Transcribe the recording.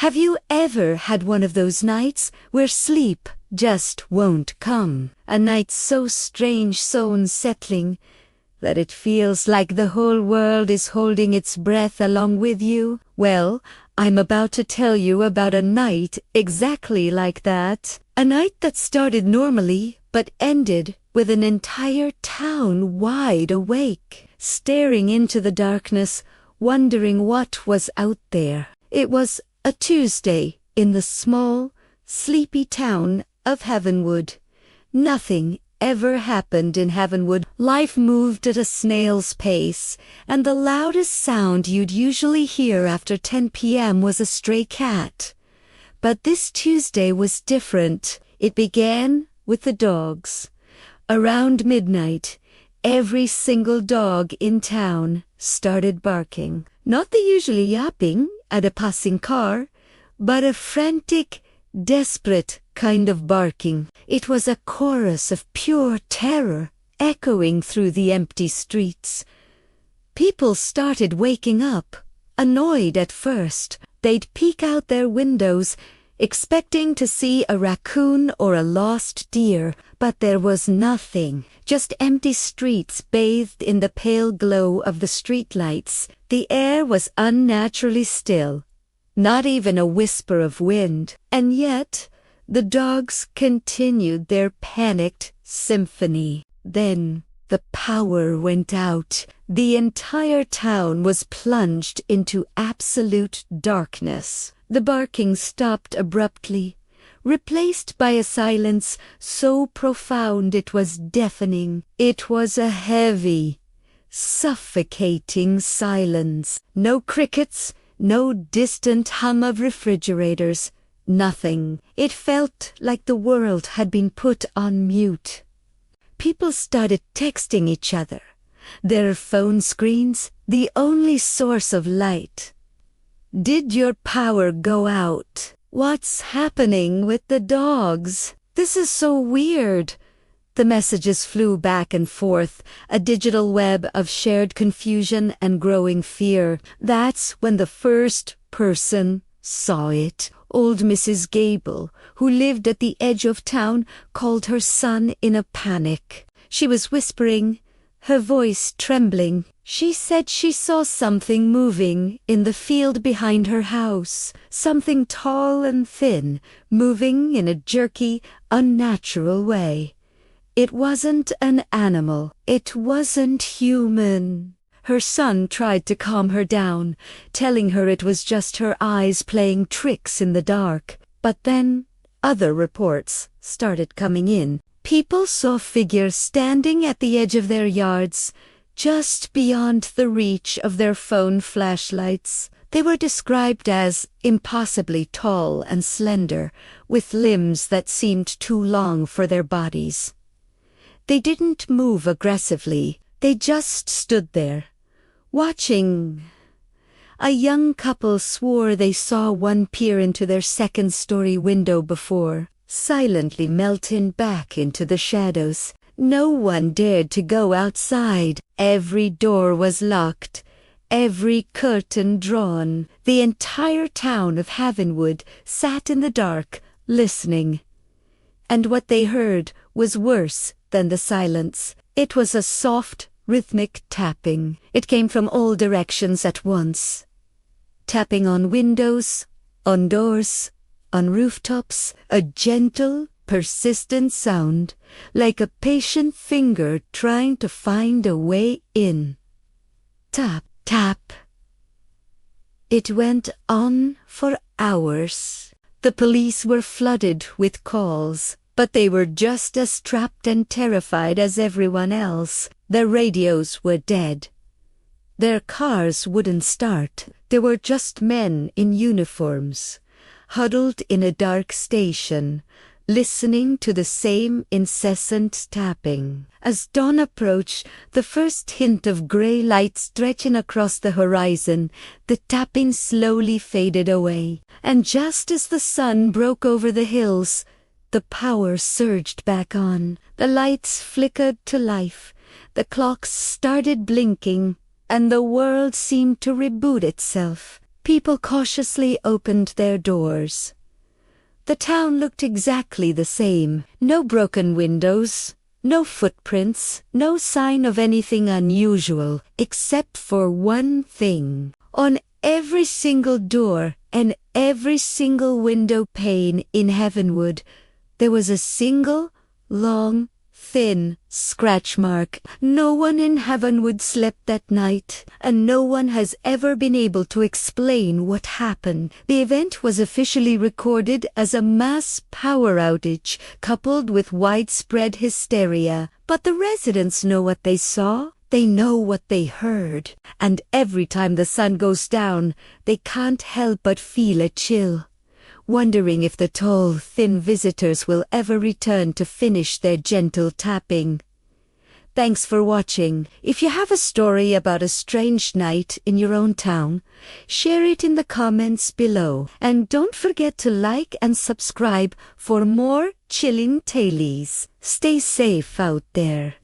Have you ever had one of those nights where sleep just won't come? A night so strange, so unsettling, that it feels like the whole world is holding its breath along with you? Well, I'm about to tell you about a night exactly like that. A night that started normally, but ended with an entire town wide awake, staring into the darkness, wondering what was out there. It was a Tuesday in the small, sleepy town of Heavenwood. Nothing ever happened in Heavenwood. Life moved at a snail's pace, and the loudest sound you'd usually hear after 10 p.m. was a stray cat. But this Tuesday was different. It began with the dogs. Around midnight, every single dog in town started barking. Not the usually yapping at a passing car, but a frantic, desperate kind of barking. It was a chorus of pure terror echoing through the empty streets. People started waking up, annoyed at first. They'd peek out their windows, expecting to see a raccoon or a lost deer, but there was nothing. Just empty streets bathed in the pale glow of the streetlights. The air was unnaturally still, not even a whisper of wind. And yet, the dogs continued their panicked symphony. Then the power went out. The entire town was plunged into absolute darkness. The barking stopped abruptly, replaced by a silence so profound it was deafening. It was a heavy, suffocating silence. No crickets, no distant hum of refrigerators, nothing. It felt like the world had been put on mute. People started texting each other, their phone screens the only source of light. Did your power go out? What's happening with the dogs? This is so weird. The messages flew back and forth, a digital web of shared confusion and growing fear. That's when the first person saw it. Old Mrs. Gable, who lived at the edge of town, called her son in a panic. She was whispering, her voice trembling. She said she saw something moving in the field behind her house, something tall and thin, moving in a jerky, unnatural way. It wasn't an animal. It wasn't human. Her son tried to calm her down, telling her it was just her eyes playing tricks in the dark. But then other reports started coming in. People saw figures standing at the edge of their yards, just beyond the reach of their phone flashlights. They were described as impossibly tall and slender, with limbs that seemed too long for their bodies. They didn't move aggressively. They just stood there, watching. A young couple swore they saw one peer into their second-story window before, silently melting back into the shadows. No one dared to go outside. Every door was locked, every curtain drawn. The entire town of Heavenwood sat in the dark, listening. And what they heard was worse than the silence. It was a soft, rhythmic tapping. It came from all directions at once. Tapping on windows, on doors, on rooftops, a gentle, persistent sound, like a patient finger trying to find a way in. Tap, tap. It went on for hours. The police were flooded with calls, but they were just as trapped and terrified as everyone else. Their radios were dead. Their cars wouldn't start. There were just men in uniforms, huddled in a dark station, listening to the same incessant tapping. As dawn approached, the first hint of gray light stretching across the horizon, the tapping slowly faded away. And just as the sun broke over the hills, the power surged back on. The lights flickered to life, the clocks started blinking, and the world seemed to reboot itself. People cautiously opened their doors. The town looked exactly the same. No broken windows, no footprints, no sign of anything unusual, except for one thing. On every single door and every single window pane in Heavenwood, there was a single, long, thin scratch mark. No one in Heavenwood slept that night, and no one has ever been able to explain what happened. The event was officially recorded as a mass power outage coupled with widespread hysteria. But the residents know what they saw. They know what they heard. And every time the sun goes down, they can't help but feel a chill, wondering if the tall, thin visitors will ever return to finish their gentle tapping. Thanks for watching. If you have a story about a strange night in your own town, share it in the comments below. And don't forget to like and subscribe for more chilling tales. Stay safe out there.